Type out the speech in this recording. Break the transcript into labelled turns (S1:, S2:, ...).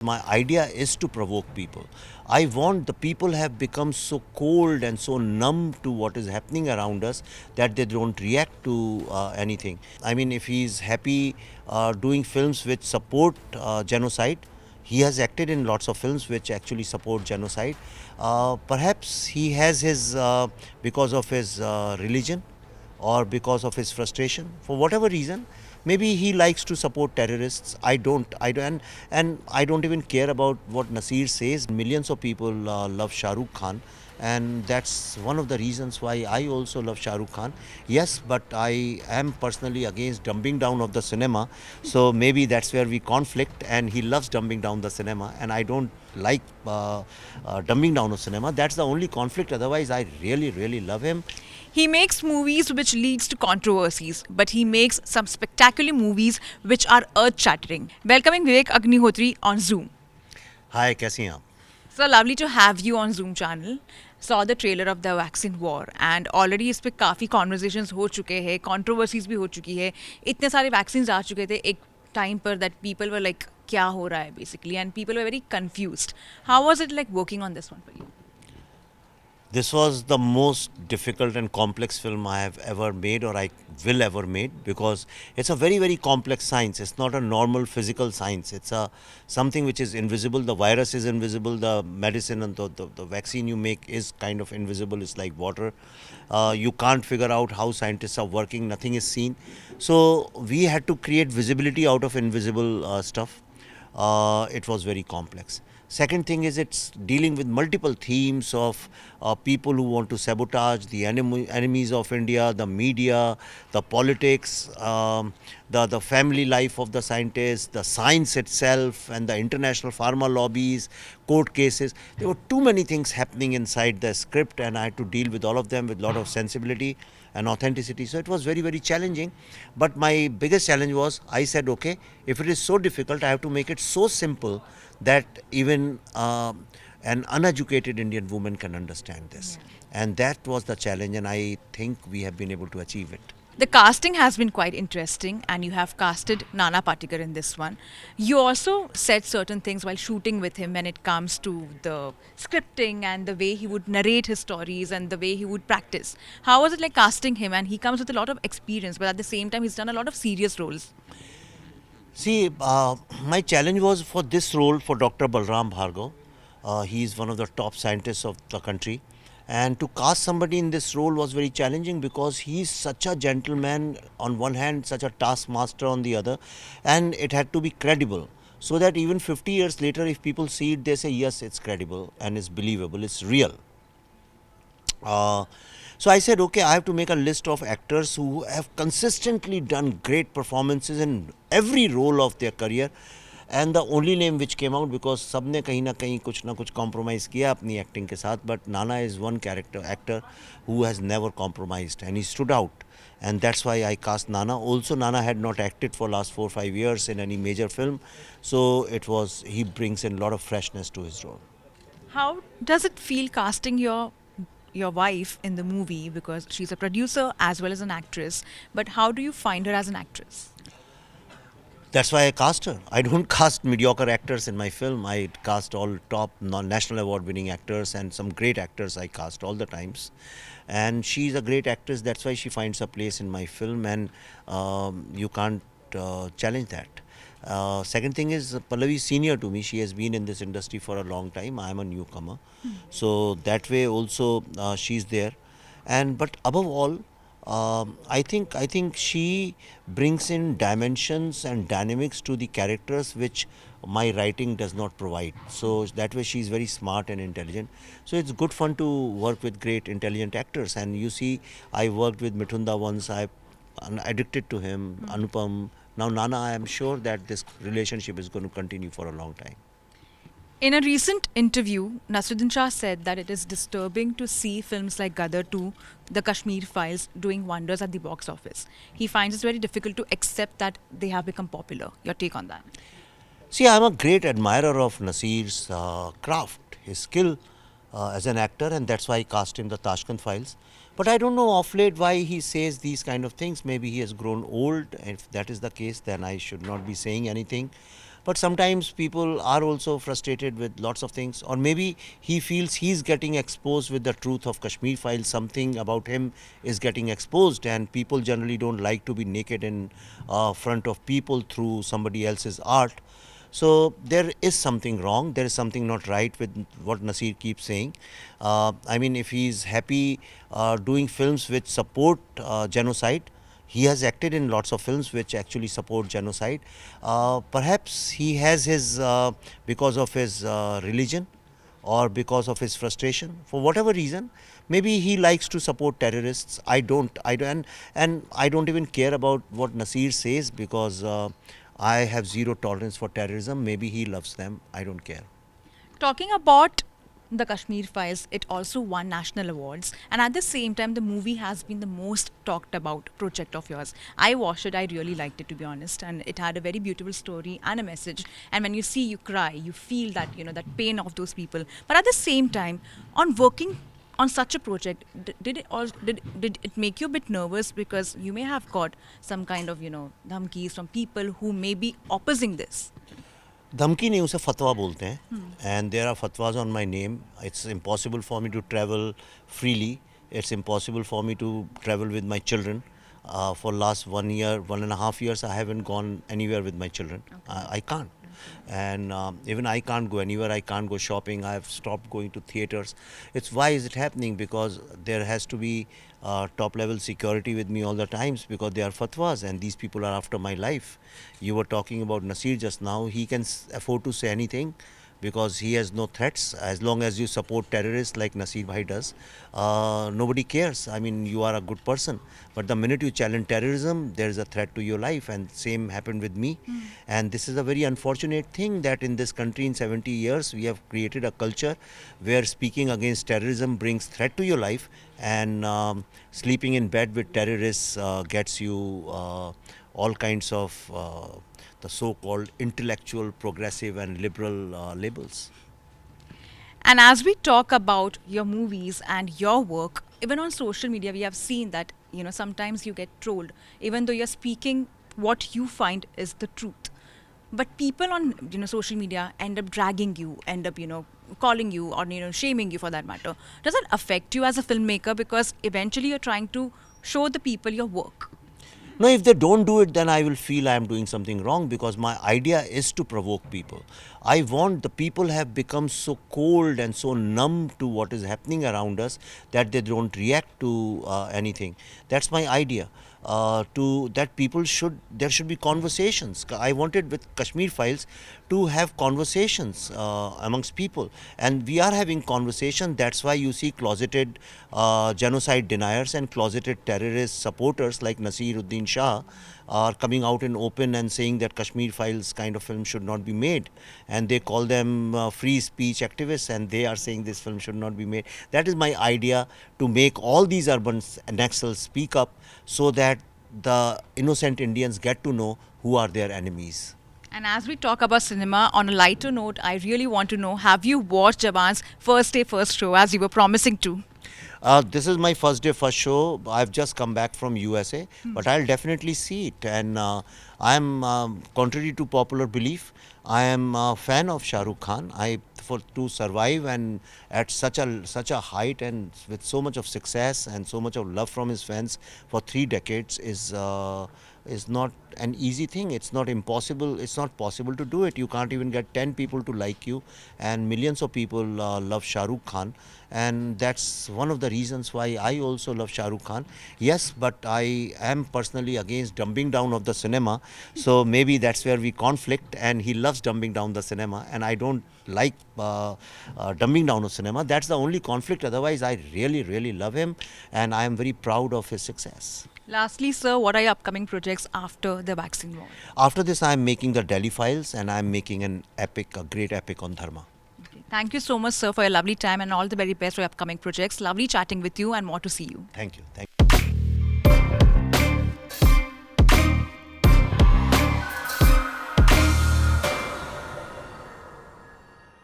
S1: My idea is to provoke people. I want the people have become so cold and so numb to what is happening around us that they don't react to anything. I mean, if he's happy doing films which support genocide, he has acted in lots of films which actually support genocide. Perhaps he has his, because of his religion, or because of his frustration, for whatever reason, maybe he likes to support terrorists. I don't and I don't even care about what Nasir says. Millions of people love Shah Rukh Khan, and that's one of the reasons why I also love Shah Rukh Khan. Yes, but I am personally against dumbing down of the cinema, so maybe that's where we conflict. And he loves dumbing down the cinema, and I don't like dumbing down of cinema. That's the only conflict. Otherwise, I really, really love him.
S2: He makes movies which leads to controversies, but he makes some spectacular movies which are earth-shattering. Welcoming Vivek Agnihotri on Zoom.
S1: Hi, कैसी हैं आप?
S2: So lovely to have you on Zoom channel. Saw the trailer of the vaccine war and already इस पे काफ़ी conversations हो चुके हैं, controversies भी हो चुकी है. इतने सारे vaccines आ चुके थे एक time पर that people were like क्या हो रहा है basically, and people were very confused. How was it like working on this one for you?
S1: This was the most difficult and complex film I have ever made, or I will ever made, because it's a very, very complex science. It's not a normal physical science. It's a something which is invisible. The virus is invisible. The medicine and the vaccine you make is kind of invisible. It's like water. You can't figure out how scientists are working. Nothing is seen. So we had to create visibility out of invisible stuff. It was very complex. Second thing is, it's dealing with multiple themes of people who want to sabotage the enemies of India, the media, the politics, the family life of the scientists, the science itself, and the international pharma lobbies, court cases. There were too many things happening inside the script, and I had to deal with all of them with a lot of sensibility and authenticity. So it was very, very challenging. But my biggest challenge was, I said, okay, if it is so difficult, I have to make it so simple that even an uneducated Indian woman can understand this. Yeah. And that was the challenge, and I think we have been able to achieve it.
S2: The casting has been quite interesting, and you have casted Nana Patekar in this one. You also said certain things while shooting with him when it comes to the scripting and the way he would narrate his stories and the way he would practice. How was it like casting him? And he comes with a lot of experience, but at the same time, he's done a lot of serious roles.
S1: See, my challenge was for this role for Dr. Balram Bhargav. He is one of the top scientists of the country. And to cast somebody in this role was very challenging, because he is such a gentleman on one hand, such a taskmaster on the other, and it had to be credible. So that even 50 years later, if people see it, they say, yes, it's credible and it's believable, it's real. Uh, so I said, okay, I have to make a list of actors who have consistently done great performances in every role of their career. And the only name which came out, because सबने कहीं ना कुछ compromise किया अपनी acting के साथ, but Nana is one actor who has never compromised, and he stood out. And that's why I cast Nana. Also, Nana had not acted for last 4 or 5 years in any major film, so he brings in a lot of freshness to his role.
S2: How does it feel casting your wife in the movie, because she's a producer as well as an actress, but how do you find her as an actress?
S1: That's why I cast her. I don't cast mediocre actors in my film. I cast all top national award winning actors, and some great actors I cast all the times. And she's a great actress. That's why she finds a place in my film, and you can't challenge that. Second thing is, Pallavi is senior to me. She has been in this industry for a long time. I am a newcomer. So that way also she's there. And but above all, I think she brings in dimensions and dynamics to the characters which my writing does not provide. So that way she's very smart and intelligent. So it's good fun to work with great intelligent actors. And you see, I worked with Mithunda once. I'm addicted to him. Anupam. Now Nana, I am sure that this relationship is going to continue for a long time.
S2: In a recent interview, Nasruddin Shah said that it is disturbing to see films like Gadar 2, The Kashmir Files, doing wonders at the box office. He finds it very difficult to accept that they have become popular. Your take on that?
S1: See, I'm a great admirer of Nasir's craft, his skill as an actor, and that's why I cast him the Tashkent Files. But I don't know of late why he says these kind of things. Maybe he has grown old. If that is the case, then I should not be saying anything. But sometimes people are also frustrated with lots of things, or maybe he feels he's getting exposed with the truth of Kashmir Files. Something about him is getting exposed, and people generally don't like to be naked in front of people through somebody else's art. So there is something wrong. There is something not right with what Nasir keeps saying. I mean, if he's happy doing films which support genocide, he has acted in lots of films which actually support genocide. Perhaps he has his because of his religion or because of his frustration, for whatever reason. Maybe he likes to support terrorists. And I don't even care about what Nasir says, because I have zero tolerance for terrorism. Maybe he loves them. I don't care.
S2: Talking about the Kashmir Files, it also won national awards, and at the same time, the movie has been the most talked about project of yours. I watched it, I really liked it, to be honest, and it had a very beautiful story and a message. And when you see, you cry, you feel that, that pain of those people. But at the same time, on working on such a project, did it make you a bit nervous, because you may have got some kind of dhamkis from people who may be opposing this?
S1: धमकी नहीं, उसे फतवा बोलते हैं. And there are fatwas on my name. It's impossible for me to travel freely. It's impossible for me to travel with my children. For last 1 year, 1.5 years, I haven't gone anywhere with my children. I can't. And even I can't go anywhere. I can't go shopping. I've stopped going to theaters. It's why is it happening? Because there has to be top level security with me all the times, because they are fatwas and these people are after my life. You were talking about Nasir just now. He can afford to say anything, because he has no threats. As long as you support terrorists like Nasir Bhai does, nobody cares. I mean, you are a good person. But the minute you challenge terrorism, there is a threat to your life. And same happened with me. And this is a very unfortunate thing, that in this country in 70 years, we have created a culture where speaking against terrorism brings threat to your life, and sleeping in bed with terrorists gets you all kinds of the so-called intellectual, progressive and liberal labels.
S2: And as we talk about your movies and your work, even on social media, we have seen that, sometimes you get trolled, even though you're speaking what you find is the truth. But people on, social media end up dragging you, end up, calling you, or, shaming you for that matter. Does that affect you as a filmmaker? Because eventually you're trying to show the people your work.
S1: No, if they don't do it, then I will feel I am doing something wrong, because my idea is to provoke people. I want the people have become so cold and so numb to what is happening around us that they don't react to anything. That's my idea. To that people should there should be conversations. I wanted with Kashmir Files to have conversations amongst people, and we are having conversation. That's why you see closeted genocide deniers and closeted terrorist supporters like Nasiruddin Shah are coming out in open and saying that Kashmir Files kind of film should not be made, and they call them free speech activists, and they are saying this film should not be made. That is my idea, to make all these urban naxals speak up, so that the innocent Indians get to know who are their enemies.
S2: And as we talk about cinema, on a lighter note, I really want to know, have you watched Jawan's first day, first show, as you were promising to?
S1: This is my first day, first show. I've just come back from USA, but I'll definitely see it. And I'm, contrary to popular belief, I am a fan of Shah Rukh Khan. For to survive and at such a height and with so much of success and so much of love from his fans for 3 decades is not an easy thing. It's not impossible. It's not possible to do it. You can't even get 10 people to like you, and millions of people love Shah Rukh Khan, and that's one of the reasons why I also love Shah Rukh Khan. Yes, but I am personally against dumbing down of the cinema, so maybe that's where we conflict. And he loves dumbing down the cinema, and I don't like dumbing down of cinema. That's the only conflict. Otherwise, I really, really love him, and I am very proud of his success.
S2: Lastly, sir, what are your upcoming projects after the vaccine war?
S1: After this, I am making the Delhi Files, and I am making a great epic on Dharma.
S2: Okay. Thank you so much, sir, for your lovely time, and all the very best for your upcoming projects. Lovely chatting with you, and more to see you.
S1: Thank you. Thank you.